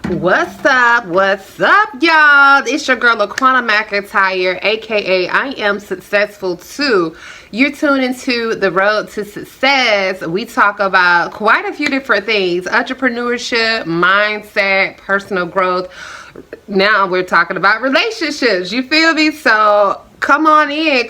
What's up, y'all? It's your girl Laquana McIntyre, aka I am successful too. You're tuned into the road to success. We talk about quite a few different things: entrepreneurship, mindset, personal growth. Now we're talking about relationships. You feel me? So come on in,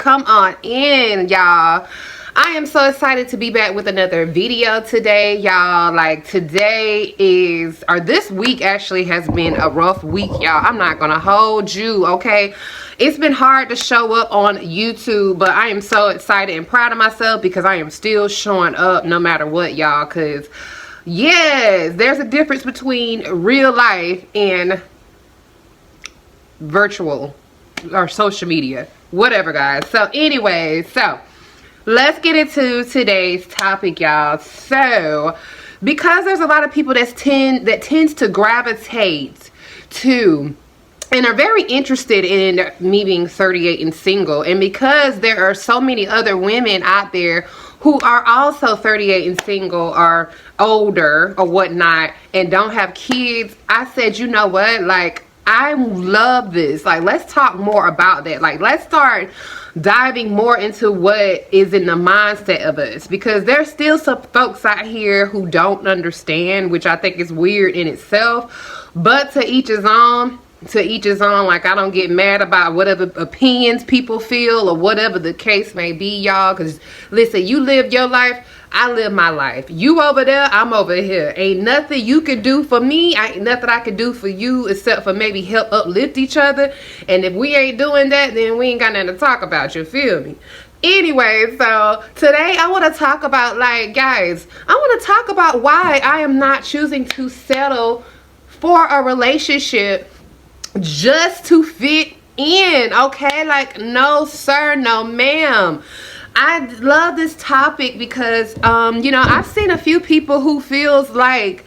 y'all. I am so excited to be back with another video today, y'all. Like, this week actually has been a rough week, y'all. I'm not gonna hold you, okay? It's been hard to show up on YouTube, but I am so excited and proud of myself because I am still showing up no matter what, y'all. Because yes, there's a difference between real life and virtual or social media, whatever, guys. So anyways, let's get into today's topic, y'all. So, because there's a lot of people that tends to gravitate to and are very interested in me being 38 and single, and because there are so many other women out there who are also 38 and single or older or whatnot and don't have kids, I said, you know what, like, I love this. Like, let's talk more about that. Like, let's start diving more into what is in the mindset of us, because there's still some folks out here who don't understand, which I think is weird in itself. But to each his own. Like, I don't get mad about whatever opinions people feel or whatever the case may be, y'all. Because listen, you live your life, I live my life. You over there, I'm over here. Ain't nothing you can do for me, ain't nothing I can do for you, except for maybe help uplift each other. And if we ain't doing that, then we ain't got nothing to talk about. You feel me? Anyway, so today I want to talk about, like, guys, I want to talk about why I am not choosing to settle for a relationship just to fit in, okay? Like, no sir, no ma'am. I love this topic because you know, I've seen a few people who feels like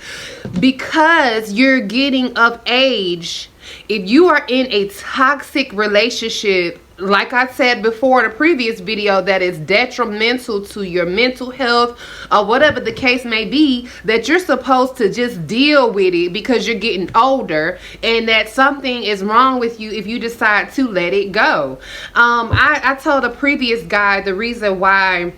because you're getting of age, if you are in a toxic relationship, like I said before in a previous video, that is detrimental to your mental health or whatever the case may be, that you're supposed to just deal with it because you're getting older, and that something is wrong with you if you decide to let it go. I told a previous guy the reason why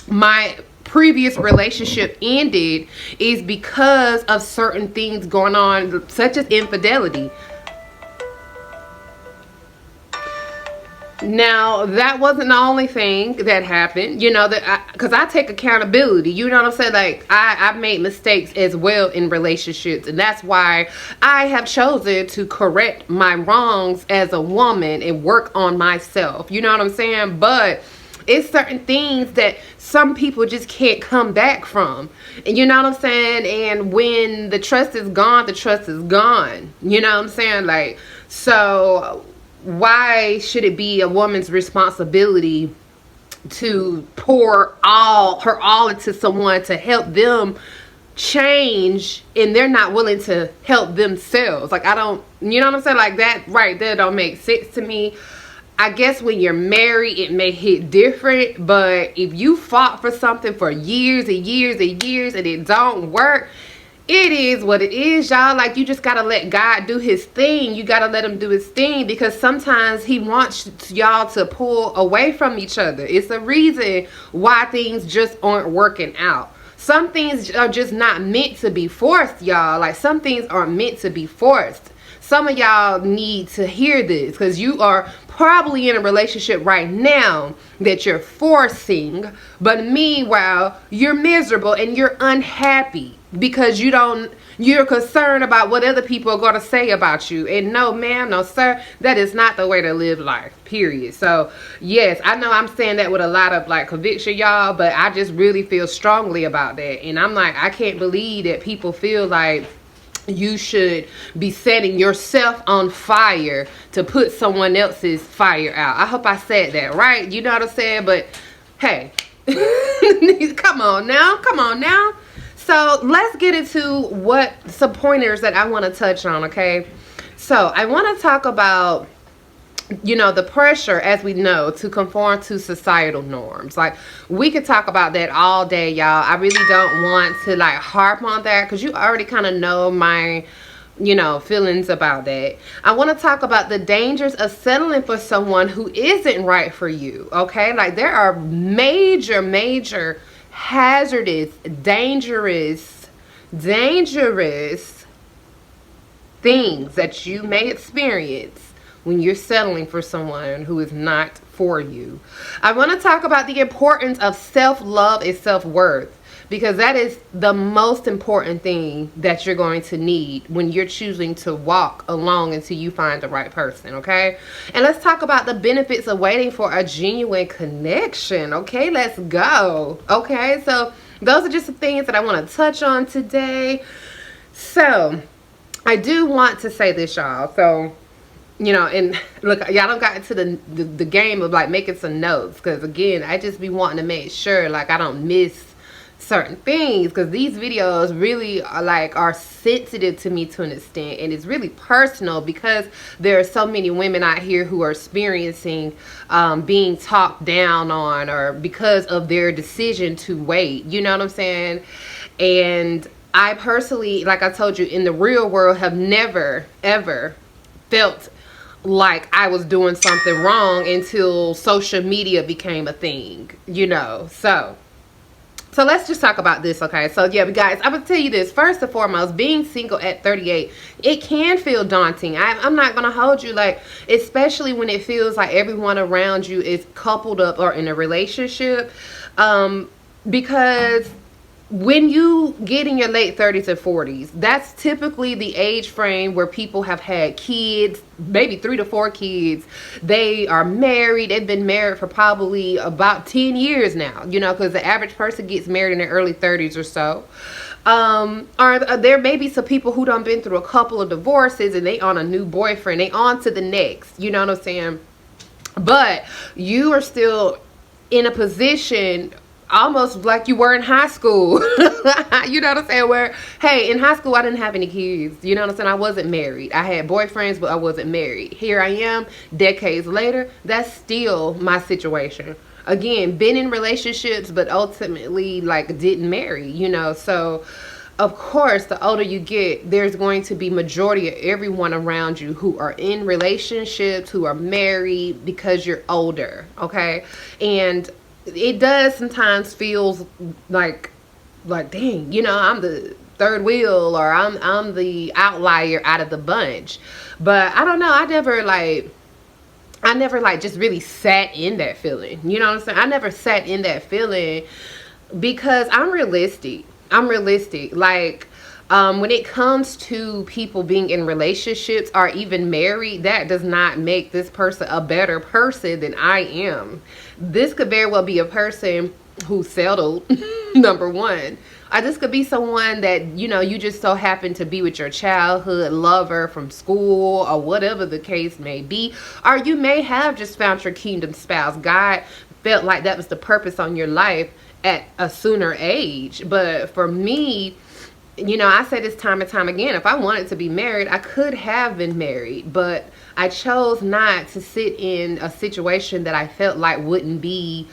my previous relationship ended is because of certain things going on, such as infidelity. Now, that wasn't the only thing that happened, you know, that because I take accountability, you know what I'm saying? Like, I've made mistakes as well in relationships, and that's why I have chosen to correct my wrongs as a woman and work on myself, you know what I'm saying? But it's certain things that some people just can't come back from, and you know what I'm saying? And when the trust is gone, the trust is gone, you know what I'm saying? Like, so why should it be a woman's responsibility to pour her all into someone to help them change, and they're not willing to help themselves? Like, I don't, you know what I'm saying? Like, that right there don't make sense to me. I guess when you're married, it may hit different, but if you fought for something for years and years and years and it don't work, it is what it is, y'all. Like, you just gotta let God do his thing. You gotta let him do his thing, because sometimes he wants y'all to pull away from each other. It's the reason why things just aren't working out. Some things are just not meant to be forced, y'all. Like, some things aren't meant to be forced. Some of y'all need to hear this, because you are probably in a relationship right now that you're forcing, but meanwhile you're miserable and you're unhappy because you're concerned about what other people are going to say about you. And no ma'am, no sir, that is not the way to live life, period. So yes, I know I'm saying that with a lot of, like, conviction, y'all, but I just really feel strongly about that. And I'm like, I can't believe that people feel like you should be setting yourself on fire to put someone else's fire out. I hope I said that right, you know what I'm saying? But hey, come on now. So let's get into some pointers that I want to touch on, okay? So I want to talk about, you know, the pressure, as we know, to conform to societal norms. Like, we could talk about that all day, y'all. I really don't want to, like, harp on that, because you already kind of know my feelings about that. I want to talk about the dangers of settling for someone who isn't right for you. Okay, like there are major hazardous, dangerous things that you may experience when you're settling for someone who is not for you. I want to talk about the importance of self-love and self-worth, because that is the most important thing that you're going to need when you're choosing to walk along until you find the right person, okay? And let's talk about the benefits of waiting for a genuine connection, okay? Let's go, okay? So those are just some things that I want to touch on today. So I do want to say this, y'all. So, and look, y'all don't got into the game of like making some notes, because again, I just be wanting to make sure like I don't miss certain things, because these videos really are sensitive to me to an extent, and it's really personal because there are so many women out here who are experiencing being talked down on, or because of their decision to wait, you know what I'm saying? And I personally, like I told you, in the real world have never ever felt like I was doing something wrong until social media became a thing, So let's just talk about this, okay? So yeah, guys, I'm going to tell you this. First and foremost, being single at 38, it can feel daunting. I'm not going to hold you, like, especially when it feels like everyone around you is coupled up or in a relationship. Because when you get in your late 30s and 40s, that's typically the age frame where people have had kids, maybe 3 to 4 kids. They are married. They've been married for probably about 10 years now, because the average person gets married in their early 30s or so. Or there may be some people who done been through a couple of divorces and they on a new boyfriend. They on to the next, you know what I'm saying? But you are still in a position almost like you were in high school. You know what I'm saying? Where, hey, in high school I didn't have any kids, you know what I'm saying? I wasn't married. I had boyfriends, but I wasn't married. Here I am decades later. That's still my situation. Again, been in relationships, but ultimately didn't marry, so of course, the older you get, there's going to be majority of everyone around you who are in relationships, who are married, because you're older, okay? And it does sometimes feels like dang, I'm the third wheel, or I'm the outlier out of the bunch. But I don't know, I never just really sat in that feeling, you know what I'm saying? I never sat in that feeling because I'm realistic. When it comes to people being in relationships or even married, that does not make this person a better person than I am. This could very well be a person who settled, number one. Or this could be someone that, you just so happen to be with your childhood lover from school or whatever the case may be. Or you may have just found your kingdom spouse. God felt like that was the purpose on your life at a sooner age. But for me, I say this time and time again, if I wanted to be married, I could have been married, but I chose not to sit in a situation that I felt like wouldn't be,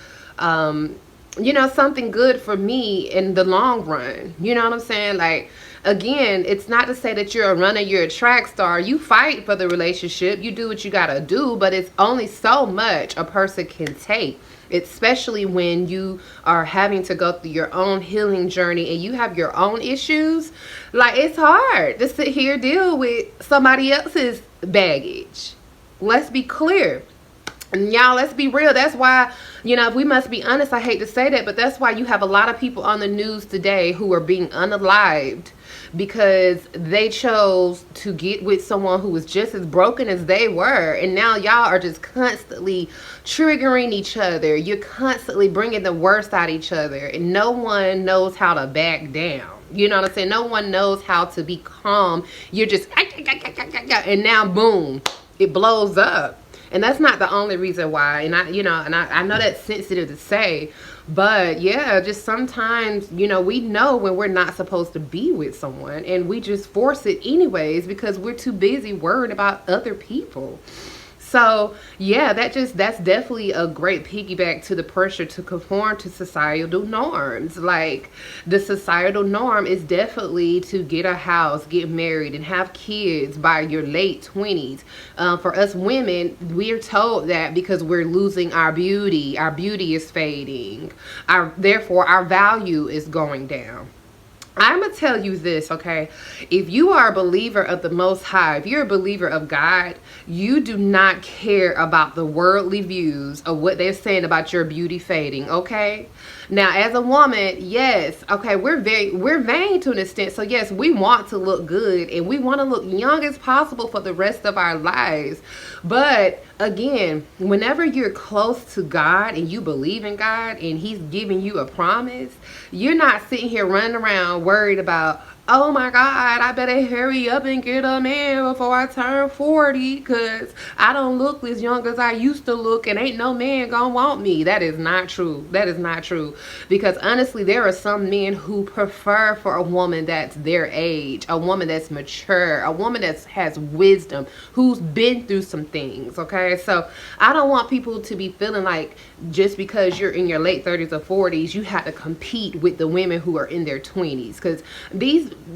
something good for me in the long run. You know what I'm saying? Again, it's not to say that you're a runner, you're a track star. You fight for the relationship. You do what you got to do, but it's only so much a person can take. Especially when you are having to go through your own healing journey and you have your own issues. It's hard to sit here deal with somebody else's baggage. Let's be clear. And y'all, let's be real. That's why, if we must be honest, I hate to say that, but that's why you have a lot of people on the news today who are being unalived because they chose to get with someone who was just as broken as they were. And now y'all are just constantly triggering each other. You're constantly bringing the worst out of each other. And no one knows how to back down. You know what I'm saying? No one knows how to be calm. You're just, and now boom, it blows up. And that's not the only reason why. And I know that's sensitive to say, but yeah, just sometimes, we know when we're not supposed to be with someone and we just force it anyways because we're too busy worried about other people. So yeah, that's definitely a great piggyback to the pressure to conform to societal norms. Like, the societal norm is definitely to get a house, get married, and have kids by your late 20s. For us women, we're told that because we're losing our beauty is fading, therefore our value is going down. I'm going to tell you this, okay? If you are a believer of the Most High, if you're a believer of God, you do not care about the worldly views of what they're saying about your beauty fading, okay? Now, as a woman, yes, okay, we're vain to an extent. So yes, we want to look good and we want to look young as possible for the rest of our lives. But again, whenever you're close to God and you believe in God and He's giving you a promise, you're not sitting here running around worried about, oh my God, I better hurry up and get a man before I turn 40 because I don't look as young as I used to look and ain't no man gonna want me. That is not true. That is not true. Because honestly, there are some men who prefer for a woman that's their age, a woman that's mature, a woman that has wisdom, who's been through some things, okay? So I don't want people to be feeling like just because you're in your late 30s or 40s, you have to compete with the women who are in their 20s, because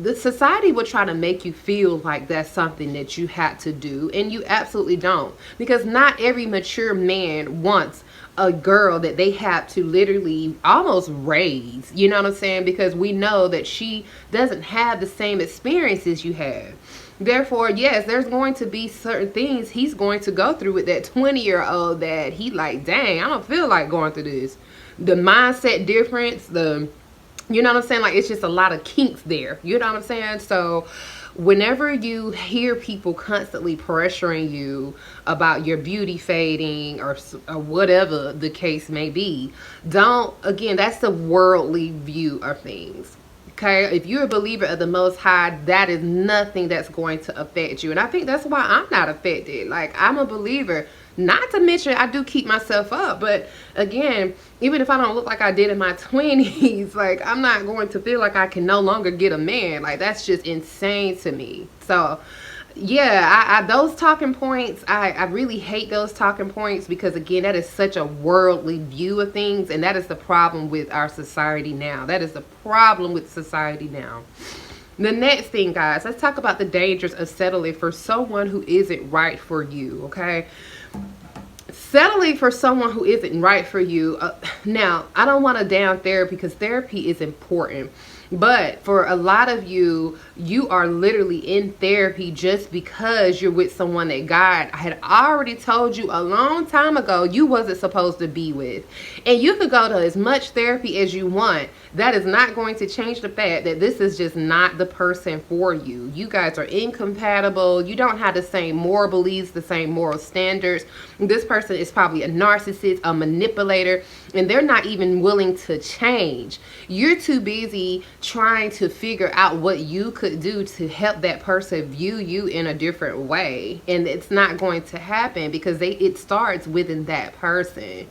the society will try to make you feel like that's something that you had to do, and you absolutely don't, because not every mature man wants a girl that they have to literally almost raise, you know what I'm saying? Because we know that she doesn't have the same experiences you have. Therefore, yes, there's going to be certain things he's going to go through with that 20-year-old that he like, dang, I don't feel like going through this. The mindset difference, you know what I'm saying? Like, it's just a lot of kinks there. You know what I'm saying? So whenever you hear people constantly pressuring you about your beauty fading or whatever the case may be, again, that's the worldly view of things. Okay, if you're a believer of the Most High, that is nothing that's going to affect you. And I think that's why I'm not affected. Like, I'm a believer. Not to mention, I do keep myself up. But again, even if I don't look like I did in my 20s, like, I'm not going to feel like I can no longer get a man. Like, that's just insane to me. So yeah, those talking points, I really hate those talking points, because again, that is such a worldly view of things, and that is the problem with our society now. That is the problem with society now. The next thing, guys, let's talk about the dangers of settling for someone who isn't right for you, okay? Settling for someone who isn't right for you. Now, I don't want to down therapy, because therapy is important. But for a lot of you, you are literally in therapy just because you're with someone that God had already told you a long time ago you wasn't supposed to be with. And you could go to as much therapy as you want. That is not going to change the fact that this is just not the person for you. You guys are incompatible. You don't have the same moral beliefs, the same moral standards. This person is probably a narcissist, a manipulator, and they're not even willing to change. You're too busy trying to figure out what you could do to help that person view you in a different way, and it's not going to happen, because it starts within that person.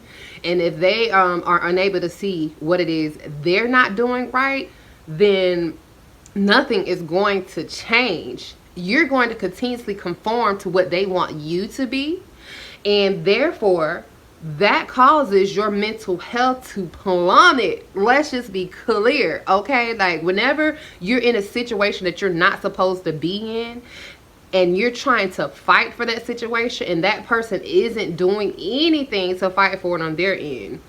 And if they are unable to see what it is they're not doing right, then nothing is going to change. You're going to continuously conform to what they want you to be, and therefore that causes your mental health to plummet. Let's just be clear, okay? Like, whenever you're in a situation that you're not supposed to be in, and you're trying to fight for that situation, and that person isn't doing anything to fight for it on their end,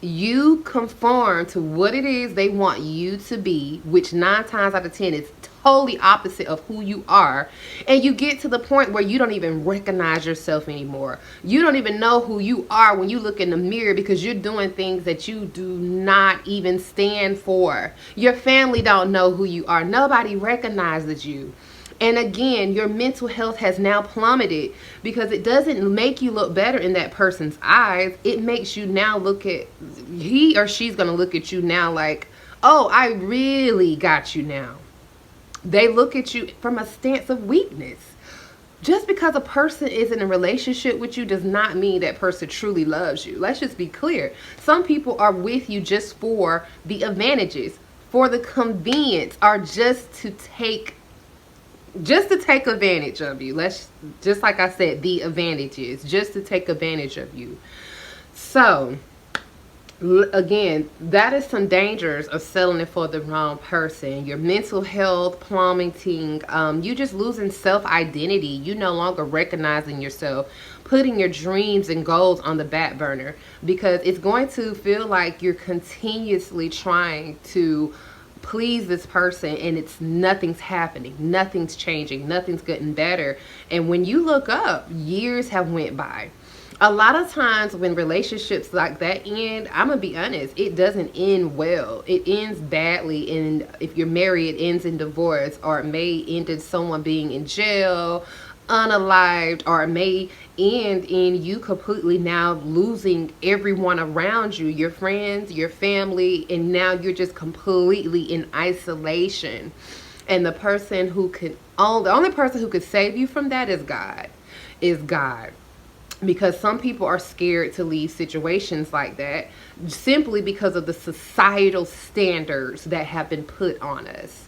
you conform to what it is they want you to be, which 9 times out of 10 is totally opposite of who you are. And you get to the point where you don't even recognize yourself anymore. You don't even know who you are when you look in the mirror, because you're doing things that you do not even stand for. Your family don't know who you are. Nobody recognizes you. And again, your mental health has now plummeted, because it doesn't make you look better in that person's eyes. It makes you now look at, he or she's going to look at you now like, oh, I really got you now. They look at you from a stance of weakness. Just because a person is in a relationship with you does not mean that person truly loves you. Let's just be clear. Some people are with you just for the advantages, for the convenience, or just to take just to take advantage of you. Let's, just like I said, the advantages, just to take advantage of you. So again, that is some dangers of settling for the wrong person. Your mental health plummeting, you just losing self-identity. You no longer recognizing yourself, putting your dreams and goals on the back burner, because it's going to feel like you're continuously trying to please this person, and it's nothing's happening, nothing's changing, nothing's getting better. And when you look up, years have went by. A lot of times when relationships like that end, I'm gonna be honest, it doesn't end well. It ends badly, and if you're married, it ends in divorce, or it may end in someone being in jail, unalived, or it may end in you completely now losing everyone around you, your friends, your family, and now you're just completely in isolation. And the person who could, the only person who could save you from that is God. Is God. Because some people are scared to leave situations like that simply because of the societal standards that have been put on us.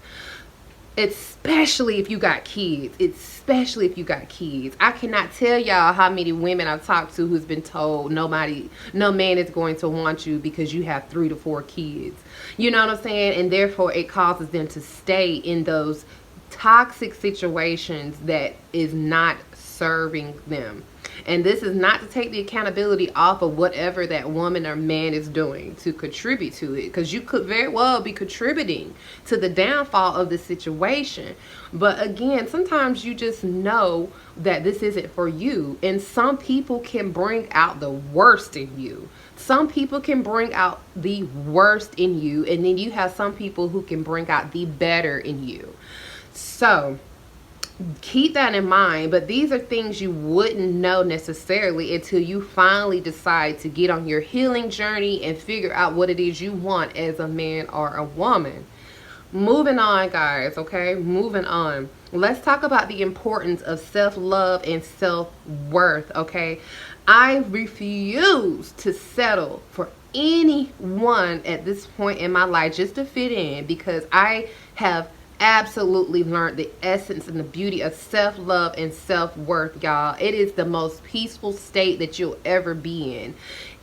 Especially if you got kids. Especially if you got kids. I cannot tell y'all how many women I've talked to who's been told no man is going to want you because you have 3 to 4 kids. You know what I'm saying? And therefore it causes them to stay in those toxic situations that is not serving them. And this is not to take the accountability off of whatever that woman or man is doing to contribute to it, because you could very well be contributing to the downfall of the situation. But again, sometimes you just know that this isn't for you. And some people can bring out the worst in you. Some people can bring out the worst in you. And then you have some people who can bring out the better in you. So keep that in mind. But these are things you wouldn't know necessarily until you finally decide to get on your healing journey and figure out what it is you want as a man or a woman. Moving on, guys. Okay, moving on. Let's talk about the importance of self-love and self-worth. Okay, I refuse to settle for anyone at this point in my life just to fit in, because I have absolutely learned the essence and the beauty of self-love and self-worth, y'all. It is the most peaceful state that you'll ever be in.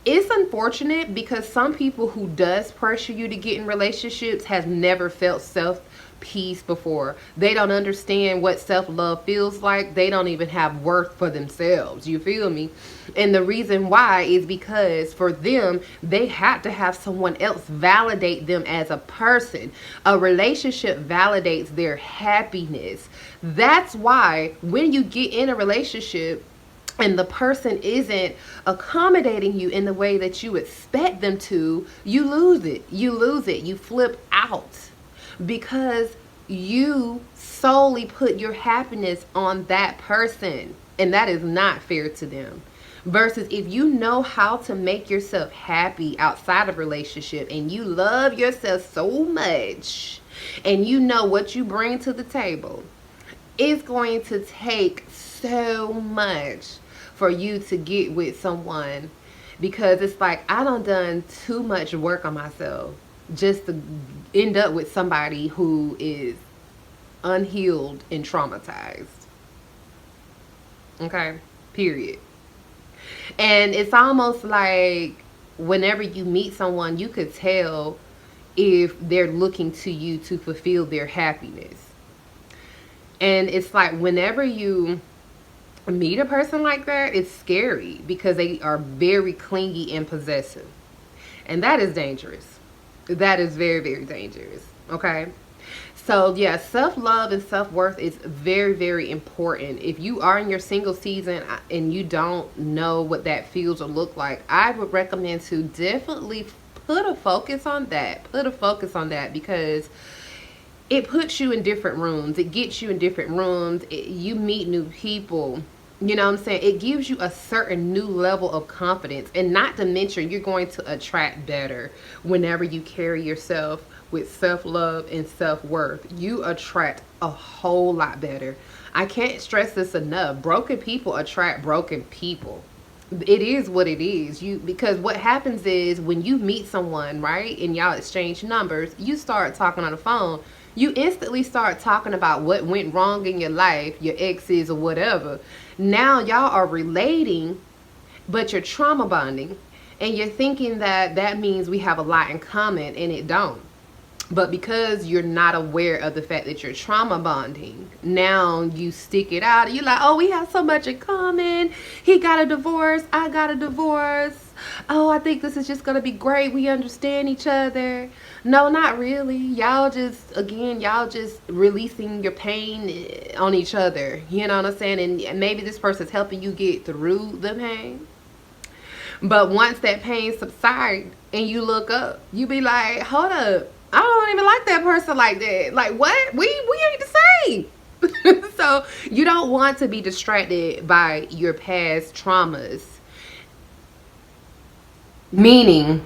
It's unfortunate because some people who does pressure you to get in relationships has never felt self-peace before. They don't understand what self-love feels like. They don't even have worth for themselves. You feel me? And the reason why is because for them, they have to have someone else validate them as a person. A relationship validates their happiness. That's why when you get in a relationship and the person isn't accommodating you in the way that you expect them to, you lose it. You lose it. You flip out because you solely put your happiness on that person, and that is not fair to them. Versus if you know how to make yourself happy outside of relationship and you love yourself so much and you know what you bring to the table, it's going to take so much for you to get with someone, because it's like I done too much work on myself just to end up with somebody who is unhealed and traumatized. Okay, period. And it's almost like whenever you meet someone, you could tell if they're looking to you to fulfill their happiness. And it's like whenever you meet a person like that, it's scary because they are very clingy and possessive. And that is dangerous. That is very, very dangerous. Okay? So yeah, self-love and self-worth is very, very important. If you are in your single season and you don't know what that feels or look like, I would recommend to definitely put a focus on that. Put a focus on that, because it puts you in different rooms. It gets you in different rooms. You meet new people. You know what I'm saying? It gives you a certain new level of confidence. And not to mention, you're going to attract better whenever you carry yourself with self-love and self-worth. You attract a whole lot better. I can't stress this enough. Broken people attract broken people. It is what it is. Because what happens is when you meet someone, right, and y'all exchange numbers, you start talking on the phone, you instantly start talking about what went wrong in your life, your exes or whatever. Now y'all are relating, but you're trauma bonding, and you're thinking that that means we have a lot in common, and it don't. But because you're not aware of the fact that you're trauma bonding, now you stick it out. You're like, oh, we have so much in common. He got a divorce. I got a divorce. Oh, I think this is just going to be great. We understand each other. No, not really. Y'all just, again, y'all just releasing your pain on each other. You know what I'm saying? And maybe this person's helping you get through the pain. But once that pain subsides and you look up, you be like, hold up. I don't even like that person like that. Like, what? We ain't the same. So you don't want to be distracted by your past traumas. Meaning,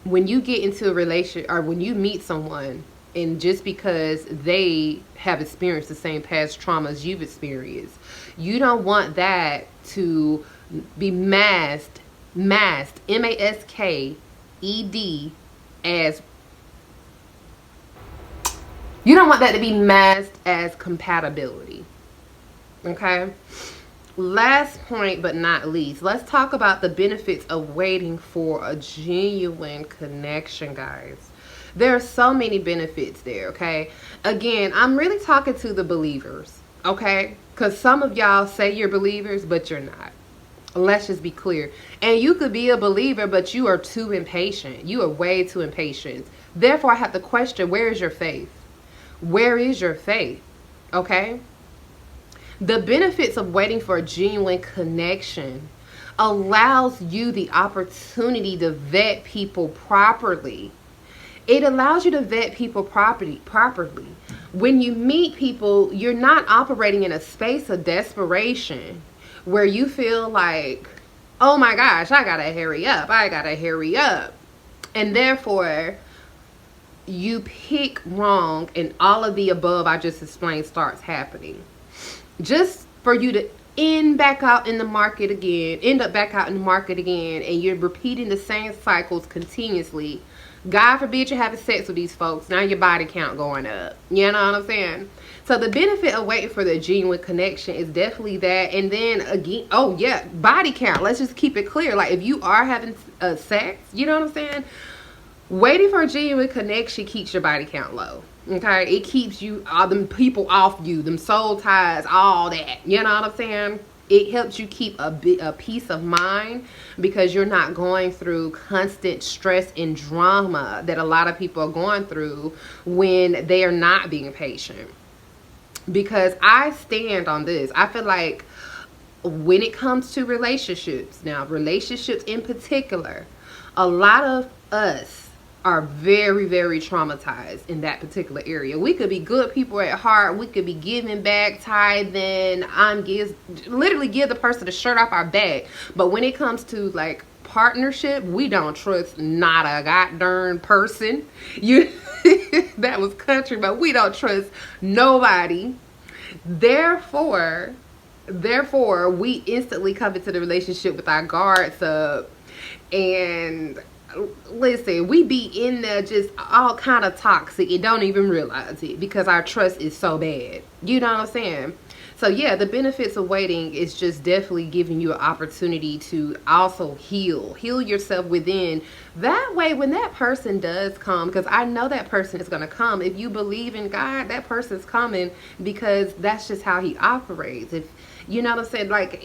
when you get into a relationship or when you meet someone, and just because they have experienced the same past traumas you've experienced, you don't want that to be masked, M-A-S-K-E-D, as, you don't want that to be masked as compatibility. Okay? Last point but not least, let's talk about the benefits of waiting for a genuine connection, guys. There are so many benefits there, okay? Again, I'm really talking to the believers, okay? Because some of y'all say you're believers, but you're not. Let's just be clear. And you could be a believer, but you are too impatient. You are way too impatient. Therefore, I have to question, where is your faith? Where is your faith? Okay? The benefits of waiting for a genuine connection allows you the opportunity to vet people properly. It allows you to vet people properly. When you meet people, you're not operating in a space of desperation where you feel like, oh my gosh, I gotta hurry up. And therefore, you pick wrong, and all of the above I just explained starts happening. Just for you to end up back out in the market again, and you're repeating the same cycles continuously. God forbid you're having sex with these folks. Now your body count going up. You know what I'm saying? So the benefit of waiting for the genuine connection is definitely that. And then again, oh yeah, body count. Let's just keep it clear. Like, if you are having sex, you know what I'm saying? Waiting for a genuine connection keeps your body count low. Okay? It keeps you, all them people off you, them soul ties, all that. You know what I'm saying? It helps you keep a peace of mind, because you're not going through constant stress and drama that a lot of people are going through when they are not being patient. Because I stand on this. I feel like when it comes to relationships, now relationships in particular, a lot of us are very, very traumatized in that particular area. We could be good people at heart. We could be giving back, tithing. Literally give the person the shirt off our back. But when it comes to like partnership, we don't trust not a goddamn person. That was country, but we don't trust nobody. Therefore, we instantly come into the relationship with our guards up, and listen, we be in there just all kind of toxic and don't even realize it, because our trust is so bad. You know what I'm saying? So yeah, the benefits of waiting is just definitely giving you an opportunity to also heal yourself within. That way, when that person does come, because I know that person is going to come. If you believe in God, that person's coming, because that's just how he operates. If you know what I'm saying, like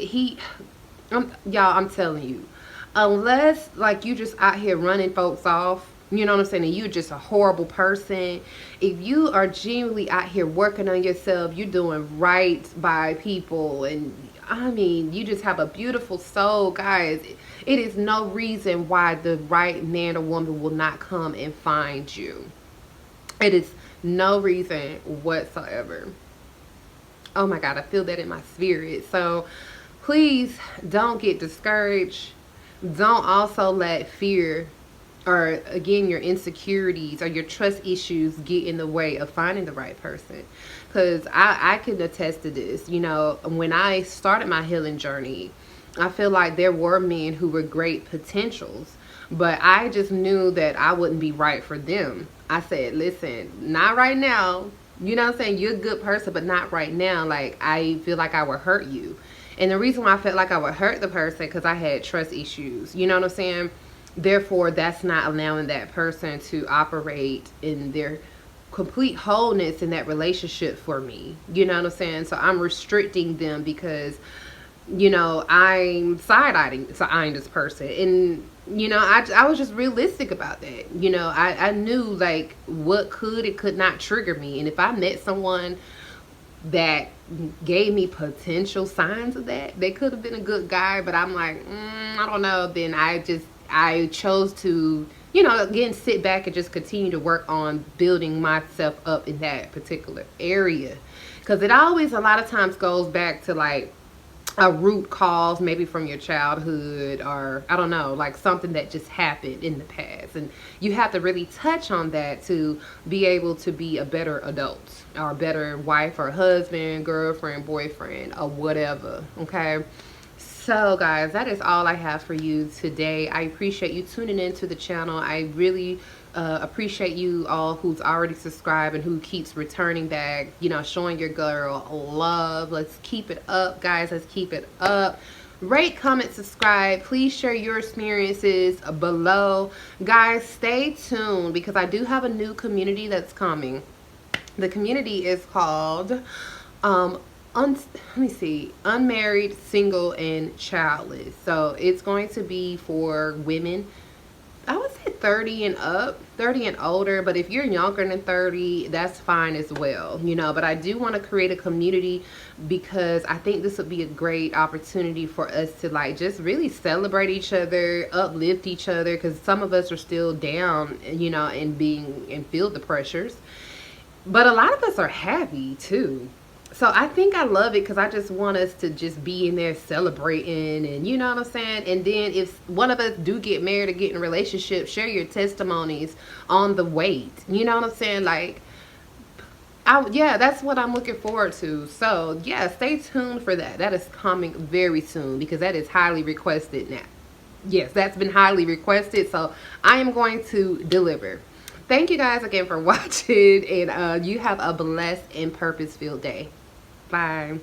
y'all, I'm telling you, unless like you just out here running folks off, you know what I'm saying, and you're just a horrible person. If you are genuinely out here working on yourself, you're doing right by people, and I mean, you just have a beautiful soul, guys. It is no reason why the right man or woman will not come and find you. It is no reason whatsoever. Oh my God, I feel that in my spirit. So please don't get discouraged. Don't also let fear, or again, your insecurities or your trust issues get in the way of finding the right person. Because I can attest to this. You know, when I started my healing journey, I feel like there were men who were great potentials, but I just knew that I wouldn't be right for them. I said, listen, not right now. You know what I'm saying? You're a good person, but not right now. Like, I feel like I would hurt you. And the reason why I felt like I would hurt the person, because I had trust issues. You know what I'm saying? Therefore, that's not allowing that person to operate in their complete wholeness in that relationship for me. You know what I'm saying? So I'm restricting them because, you know, I'm side-eyeing this person. And, you know, I was just realistic about that. You know, I knew, like, what could and could not trigger me. And if I met someone that gave me potential signs of that, they could have been a good guy, but I'm like, I don't know. Then I chose to, you know, again, sit back and just continue to work on building myself up in that particular area. Because it always, a lot of times, goes back to, like, a root cause, maybe from your childhood, or I don't know, like something that just happened in the past. And you have to really touch on that to be able to be a better adult, or a better wife or husband, girlfriend, boyfriend, or whatever. Okay. So guys, that is all I have for you today. I appreciate you tuning into the channel. I really appreciate you all who's already subscribed and who keeps returning back, you know, showing your girl love. Let's keep it up, guys. Let's keep it up. Rate, comment, subscribe. Please share your experiences below. Guys, stay tuned because I do have a new community that's coming. The community is called let me see, unmarried, single, and childless. So it's going to be for women, I would say 30 and up, 30 and older, but if you're younger than 30, that's fine as well, you know. But I do want to create a community because I think this would be a great opportunity for us to, like, just really celebrate each other, uplift each other, because some of us are still down, you know, and feel the pressures, but a lot of us are happy too. So I think I love it because I just want us to just be in there celebrating, and you know what I'm saying? And then if one of us do get married or get in a relationship, share your testimonies on the wait. You know what I'm saying? Like, yeah, that's what I'm looking forward to. So yeah, stay tuned for that. That is coming very soon because that is highly requested now. Yes, that's been highly requested. So I am going to deliver. Thank you guys again for watching, and you have a blessed and purpose-filled day. Bye.